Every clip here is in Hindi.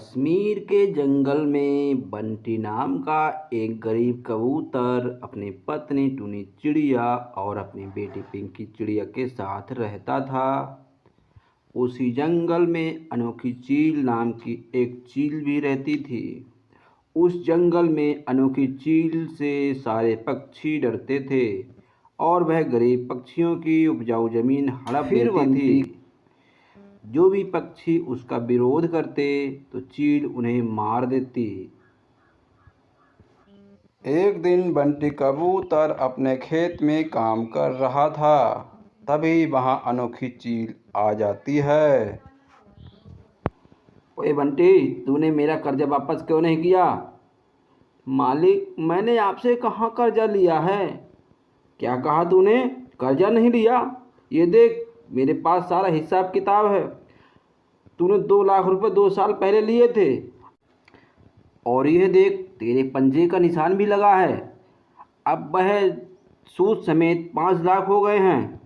कश्मीर के जंगल में बंटी नाम का एक गरीब कबूतर अपनी पत्नी टुनी चिड़िया और अपनी बेटी पिंकी चिड़िया के साथ रहता था। उसी जंगल में अनोखी चील नाम की एक चील भी रहती थी। उस जंगल में अनोखी चील से सारे पक्षी डरते थे और वह गरीब पक्षियों की उपजाऊ जमीन हड़प लेती थी। जो भी पक्षी उसका विरोध करते तो चील उन्हें मार देती। एक दिन बंटी कबूतर अपने खेत में काम कर रहा था। तभी वहां अनोखी चील आ जाती है। ओए बंटी, तूने मेरा कर्जा वापस क्यों नहीं किया? मालिक, मैंने आपसे कहाँ कर्जा लिया है? क्या कहा तूने? कर्जा नहीं लिया? ये देख, मेरे पास सारा हिसाब किताब है। तूने 2 लाख रुपए 2 साल पहले लिए थे और यह देख, तेरे पंजे का निशान भी लगा है। अब वह सूद समेत 5 लाख हो गए हैं।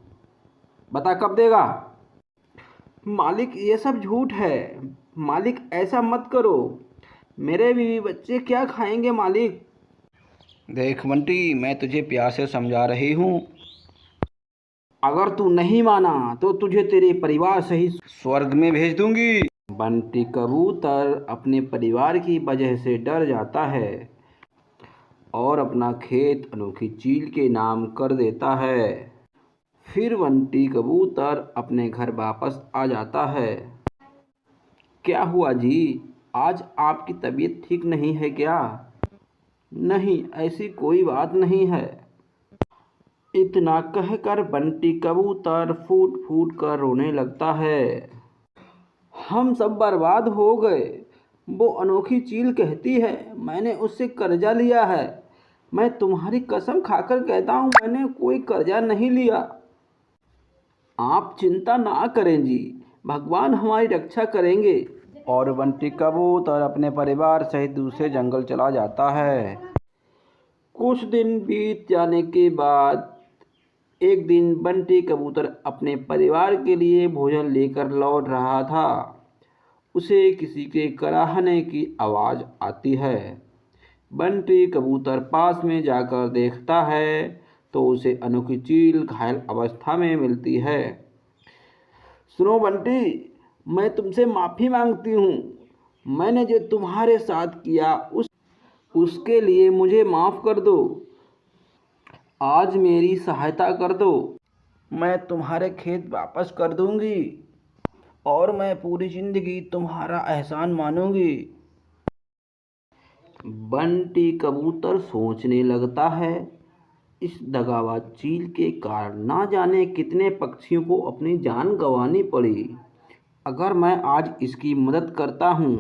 बता कब देगा? मालिक, ये सब झूठ है। मालिक, ऐसा मत करो। मेरे बीवी बच्चे क्या खाएंगे मालिक? देख बंटी, मैं तुझे प्यार से समझा रही हूँ। अगर तू नहीं माना तो तुझे तेरे परिवार सहित स्वर्ग में भेज दूंगी। बंटी कबूतर अपने परिवार की वजह से डर जाता है और अपना खेत अनोखी चील के नाम कर देता है। फिर बंटी कबूतर अपने घर वापस आ जाता है। क्या हुआ जी? आज आपकी तबीयत ठीक नहीं है क्या? नहीं, ऐसी कोई बात नहीं है। इतना कहकर बंटी कबूतर फूट फूट कर रोने लगता है। हम सब बर्बाद हो गए। वो अनोखी चील कहती है मैंने उससे कर्जा लिया है। मैं तुम्हारी कसम खाकर कहता हूँ, मैंने कोई कर्जा नहीं लिया। आप चिंता ना करें जी, भगवान हमारी रक्षा करेंगे। और बंटी कबूतर अपने परिवार सहित दूसरे जंगल चला जाता है। कुछ दिन बीत जाने के बाद एक दिन बंटी कबूतर अपने परिवार के लिए भोजन लेकर लौट रहा था। उसे किसी के कराहने की आवाज़ आती है। बंटी कबूतर पास में जाकर देखता है तो उसे अनोखी चील घायल अवस्था में मिलती है। सुनो बंटी, मैं तुमसे माफ़ी मांगती हूँ। मैंने जो तुम्हारे साथ किया उसके लिए मुझे माफ़ कर दो। आज मेरी सहायता कर दो। मैं तुम्हारे खेत वापस कर दूंगी और मैं पूरी जिंदगी तुम्हारा एहसान मानूंगी। बंटी कबूतर सोचने लगता है, इस दगाबाज चील के कारण ना जाने कितने पक्षियों को अपनी जान गंवानी पड़ी। अगर मैं आज इसकी मदद करता हूँ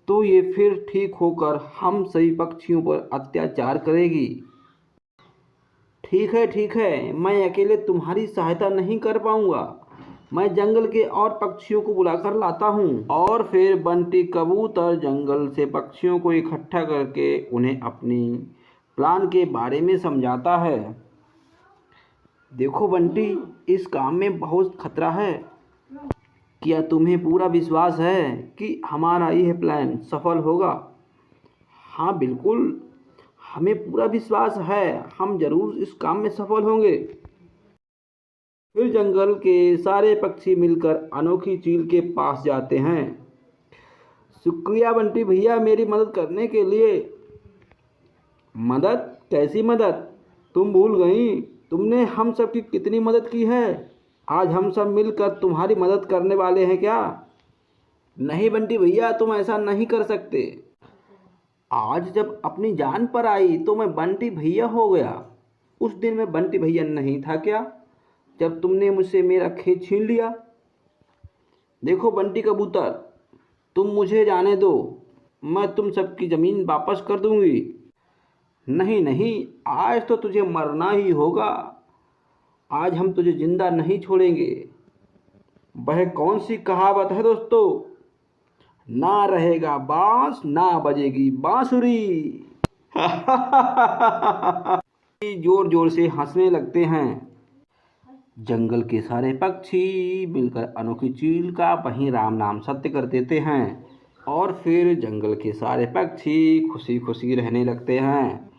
तो ये फिर ठीक होकर हम सभी पक्षियों पर अत्याचार करेगी। ठीक है, मैं अकेले तुम्हारी सहायता नहीं कर पाऊंगा। मैं जंगल के और पक्षियों को बुलाकर लाता हूँ। और फिर बंटी कबूतर जंगल से पक्षियों को इकट्ठा करके उन्हें अपनी प्लान के बारे में समझाता है। देखो बंटी, इस काम में बहुत खतरा है। क्या तुम्हें पूरा विश्वास है कि हमारा यह प्लान सफल होगा? हाँ बिल्कुल, हमें पूरा विश्वास है। हम जरूर इस काम में सफल होंगे। फिर जंगल के सारे पक्षी मिलकर अनोखी चील के पास जाते हैं। शुक्रिया बंटी भैया, मेरी मदद करने के लिए। मदद? कैसी मदद? तुम भूल गई तुमने हम सब की कितनी मदद की है। आज हम सब मिलकर तुम्हारी मदद करने वाले हैं क्या? नहीं बंटी भैया, तुम ऐसा नहीं कर सकते। आज जब अपनी जान पर आई तो मैं बंटी भैया हो गया। उस दिन मैं बंटी भैया नहीं था क्या, जब तुमने मुझसे मेरा खेत छीन लिया? देखो बंटी कबूतर, तुम मुझे जाने दो। मैं तुम सबकी ज़मीन वापस कर दूंगी। नहीं, आज तो तुझे मरना ही होगा। आज हम तुझे जिंदा नहीं छोड़ेंगे। वह कौन सी कहावत है दोस्तों? ना रहेगा बांस ना बजेगी बांसुरी। जोर जोर से हंसने लगते हैं। जंगल के सारे पक्षी मिलकर अनोखी चील का वहीं राम नाम सत्य कर देते हैं और फिर जंगल के सारे पक्षी खुशी खुशी रहने लगते हैं।